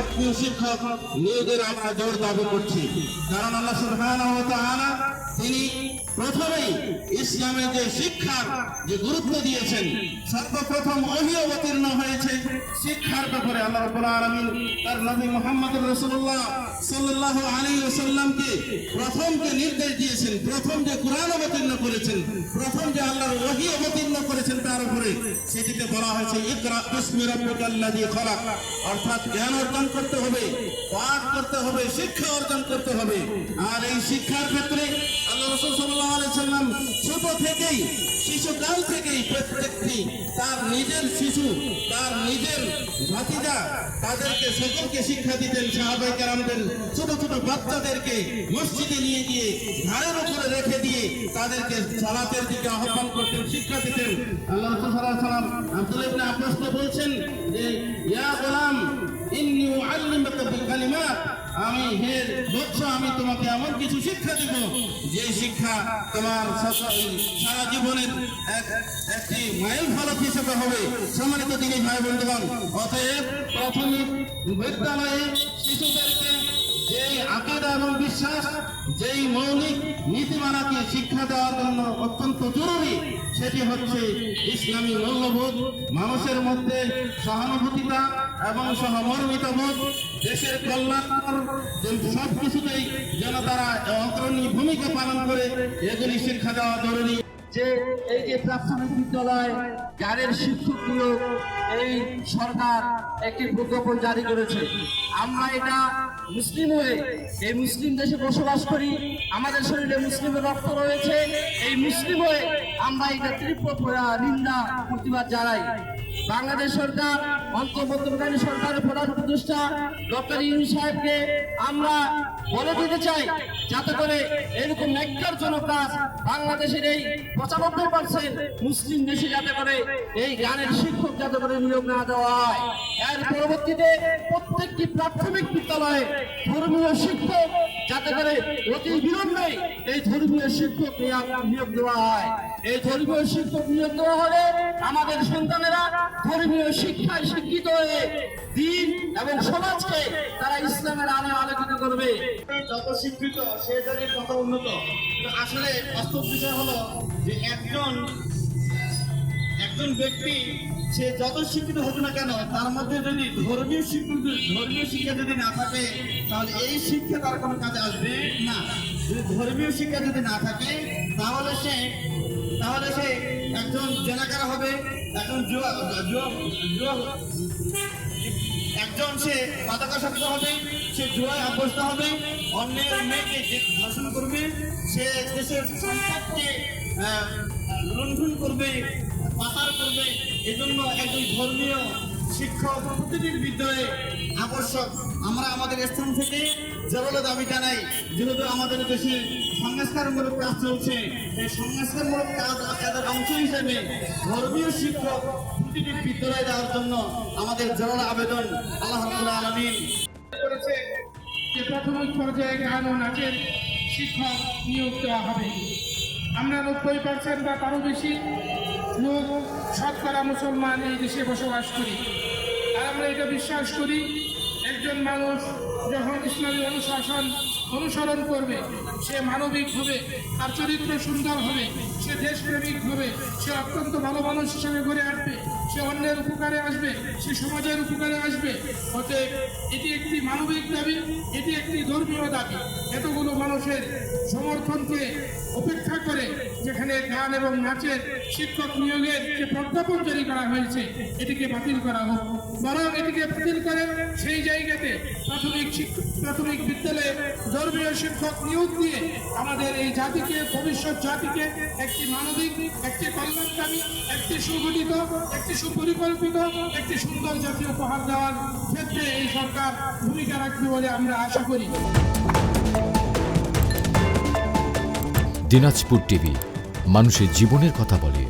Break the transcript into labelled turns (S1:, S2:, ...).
S1: আত্মীয় শিক্ষক নিয়োগের আমরা জোর দাবি করছি। কারণ আল্লাহ সুবহানাহু ওয়া তাআলা তিনি প্রথমেই ইসলামের যে শিক্ষার যে গুরুত্ব দিয়েছেন, সর্বপ্রথম ওহী অবতীর্ণ হয়েছে শিক্ষার ব্যাপারে। আল্লাহ রাব্বুল আলামিন তার নবী মুহাম্মদ রাসূলুল্লাহ সাল্লাল্লাহু আলাইহি ওয়াসাল্লামকে প্রথম যে নির্দেশ দিয়েছেন, প্রথম যে কুরআন অবতীর্ণ করেছেন, প্রথম যে আল্লাহর ওহী অবতীর্ণ করেছেন তার উপরে, সেটিতে বলা হয়েছে ইকরা বিসমি রাব্বিকাল্লাযী খলাক। অর্থাৎ জ্ঞান অর্জন করতে হবে, পাঠ করতে হবে, শিক্ষা অর্জন করতে হবে। আর এই শিক্ষার ক্ষেত্রে আল্লাহ রাসূল সাল্লাল্লাহু আলাইহি ওয়াসাল্লাম ছোট থেকেই, শিশুকাল থেকেই প্রত্যেকটি তার নিজের শিশু, তার নিজের ভাতিজা, তাদেরকে সকলকে শিক্ষা দিতেন। সাহাবায়ে কেরামদের ছোট ছোট বাচ্চাদেরকে মসজিদে নিয়ে গিয়ে ঘাড়ের উপরে রেখে দিয়ে তাদেরকে সালাতের দিকে আহ্বান করতেন, শিক্ষা দিতেন। আল্লাহ রাসূল সাল্লাল্লাহু আলাইহি ওয়াসাল্লাম আব্দুল্লাহ ইবনে আব্বাসকে বলছেন যে ইয়া গোলাম ইন্নী উআল্লিমুকা বিল কালিমাত, আমি হে বৎস আমি তোমাকে এমন কিছু শিক্ষা দেব যে শিক্ষা তোমার সারা জীবনের একটি মাইল ফলক হিসেবে হবে। সম্মানিত দিনী ভাই বন্ধুগণ, অতএব প্রাথমিক বিদ্যালয়ে শিশুদেরকে যেই আকীদা এবং বিশ্বাস, যেই মৌলিক নীতিমালাকে শিক্ষা দেওয়ার জন্য অত্যন্ত জরুরি, সেটি হচ্ছে ইসলামী মূল্যবোধ, মানুষের মধ্যে সহানুভূতিতা এবং সহমর্মিতা বোধ, দেশের কল্যাণ সব কিছুতেই যেন তারা অগ্রণী ভূমিকা পালন করে, এগুলি শিক্ষা দেওয়া জরুরি।
S2: যে এই যে প্রাথমিক বিদ্যালয় জ্ঞানের শিক্ষক নিয়োগ, এই সরকার একটি প্রজ্ঞাপন জারি করেছে। আমরা এটা মুসলিম হয়ে এই মুসলিম দেশে বসবাস করি, আমাদের শরীরে মুসলিমের রক্ত রয়েছে। এই মুসলিম হয়ে আমরা এটা তীব্র নিন্দা প্রতিবাদ জানাই। বাংলাদেশ সরকার, অন্তর্বর্তীকালীন সরকারের প্রধান উপদেষ্টা ডক্টর ইউনূস সাহেবকে আমরা বলে দিতে চাই, যাতে করে এরকম ন্যাক্কারজনক কাজ বাংলাদেশের এই 95% মুসলিম দেশে যাতে করে এই জ্ঞানের শিক্ষক যাতে করে নিয়োগ না দেওয়া হয়। এর পরবর্তীতে প্রত্যেকটি প্রাথমিক বিদ্যালয়ে ধর্মীয় শিক্ষক যাতে করে অতি বিলম্বে এই ধর্মীয় শিক্ষক নিয়োগ দেওয়া হয়। এই ধর্মীয় শিক্ষক নিয়োগ দেওয়া হলে আমাদের সন্তানেরা ধর্মীয় শিক্ষায় শিক্ষিত হয়ে দিন এবং সমাজকে তারা ইসলামের আলো আলোকিত করবে।
S3: যত শিক্ষিত সে যদি তত উন্নত। আসলে বাস্তব বিষয় হলো যে একজন ব্যক্তি সে যত শিক্ষিত হোক না কেন, তার মধ্যে যদি ধর্মীয় শিক্ষা যদি না থাকে, তাহলে এই শিক্ষা তার কোনো কাজে আসবে না। যদি ধর্মীয় শিক্ষা যদি না থাকে, তাহলে সে একজন জেনাকার হবে, একজন সে মাদকাসক্ত হবে, সে জুয়ায় অভ্যস্ত হবে, অন্যের মেয়েকে ধর্ষণ করবে, সে দেশের সম্পদকে লুণ্ঠন করবে, পাচার করবে। এজন্য একজন ধর্মীয় শিক্ষক প্রতিটি বিদ্যালয়ে আবশ্যক। আমরা আমাদের স্থান থেকে জোরালো দাবি জানাই, যেহেতু আমাদের দেশে সংস্কারমূলক কাজ চলছে, এই সংস্কারমূলক কাজের অংশ হিসেবে ধর্মীয় শিক্ষক প্রতিটি বিদ্যালয়ে দেওয়ার জন্য আমাদের জোরালো আবেদন। আল্লাহ রাব্বুল আলামিন
S4: করেছে যে প্রাথমিক পর্যায়ে গান ও নাচের শিক্ষক নিয়োগ দেওয়া হবে। আমরা 90% বা তারও বেশি লোক শতকরা মুসলমান এই দেশে বসবাস করি। আর আমরা এটা বিশ্বাস করি, একজন মানুষ যখন ইসলামী অনুসরণ করবে, সে মানবিক হবে, তার চরিত্র সুন্দর হবে, সে দেশপ্রেমিক হবে, সে অত্যন্ত ভালো মানুষ হিসেবে গড়ে আসবে, সে অন্যের উপকারে আসবে, সে সমাজের উপকারে আসবে। অতএব এটি একটি মানবিক দাবি, এটি একটি ধর্মীয় দাবি। এতগুলো মানুষের সমর্থনকে উপেক্ষা করে যেখানে গান এবং নাচের শিক্ষক নিয়োগের যে প্রজ্ঞাপন জারি করা হয়েছে, এটিকে বাতিল করা হোক। বরং এটিকে বাতিল করে সেই জায়গাতে প্রাথমিক বিদ্যালয়ে ধর্মীয় শিক্ষক নিয়োগ দিয়ে আমাদের এই জাতিকে, ভবিষ্যৎ জাতিকে একটি মানবিক, একটি কল্যাণকামী, একটি সুগঠিত, একটি সুপরিকল্পিত, একটি সুন্দর জাতি উপহার দেওয়ার ক্ষেত্রে এই সরকার ভূমিকা রাখবে বলে আমরা আশা করি।
S5: দিনাজপুর টিভি, মানুষের জীবনের কথা বলে।